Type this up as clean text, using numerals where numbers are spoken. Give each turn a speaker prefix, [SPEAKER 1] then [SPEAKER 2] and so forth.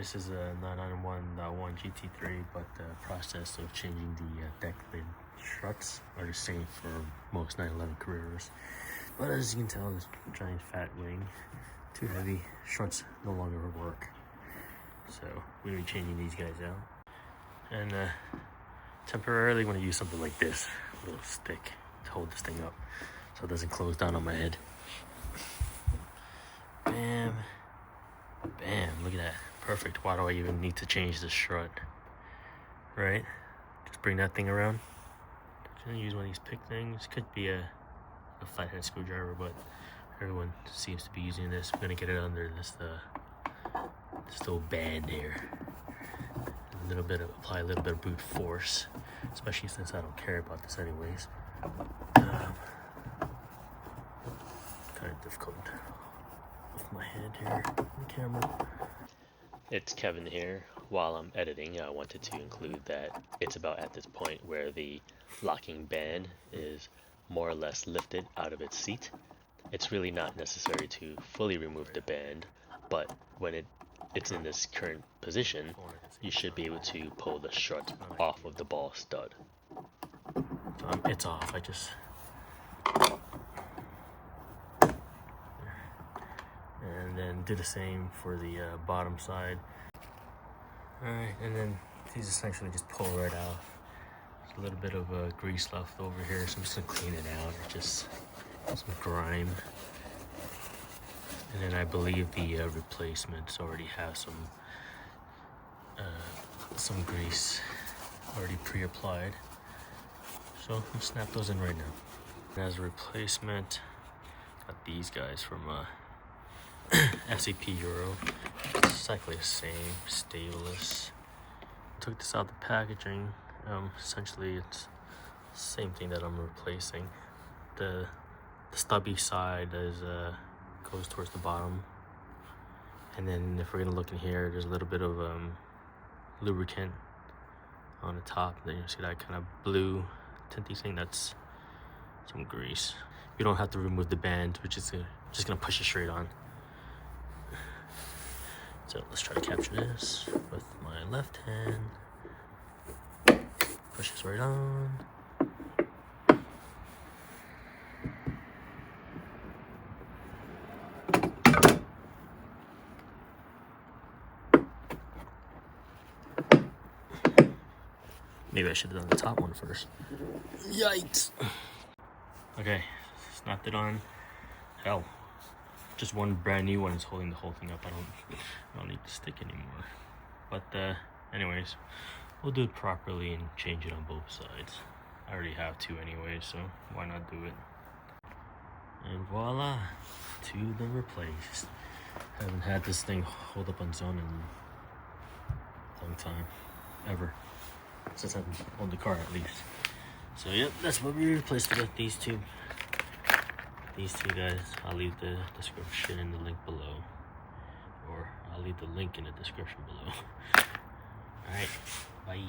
[SPEAKER 1] this is a 991.1 GT3, but the process of changing the Decklid struts are the same for most 911 Carreras. But as you can tell, this giant fat wing, too heavy, struts no longer work. So we're going to be changing these guys out. And temporarily, I'm going to use something like this, a little stick to hold this thing up so it doesn't close down on my head. Bam. Bam, look at that. Perfect. Why do I even need to change the strut? Right? Just bring that thing around. Just gonna use one of these pick things. Could be a flathead screwdriver, but everyone seems to be using this. I'm gonna get it under this little band here. Apply a little bit of brute force, especially since I don't care about this anyways. Kind of difficult with my hand here on the camera. It's Kevin here. While I'm editing, I wanted to include that it's about at this point where the locking band is more or less lifted out of its seat. It's really not necessary to fully remove the band, but when it's in this current position, you should be able to pull the strut off of the ball stud. It's off. And then do the same for the bottom side. Alright, and then these essentially just pull right out. There's a little bit of grease left over here, so I'm just gonna clean it out. Just some grime. And then I believe the replacements already have some grease already pre-applied. So I'm gonna snap those in right now. And as a replacement, got these guys from SCP Euro. It's exactly the same, Stabilus. Took this out the packaging. Essentially it's the same thing that I'm replacing. The stubby side goes towards the bottom, and then if we're gonna look in here, there's a little bit of lubricant on the top. Then you see that kind of blue tinty thing, that's some grease. You don't have to remove the band, which is just gonna push it straight on. So let's try to capture this with my left hand. Push this right on. Maybe I should have done the top one first. Yikes! Okay, snapped it on. Hell, just one brand new one is holding the whole thing up. I don't need the stick anymore. But anyways, we'll do it properly and change it on both sides. I already have two anyway, so why not do it? And voila, two been replaced. Haven't had this thing hold up on its own in a long time, ever. Since I've owned the car, at least. So yep, that's what we replaced it with. These two guys. I'll leave the description in the link below, or I'll leave the link in the description below. All right, bye.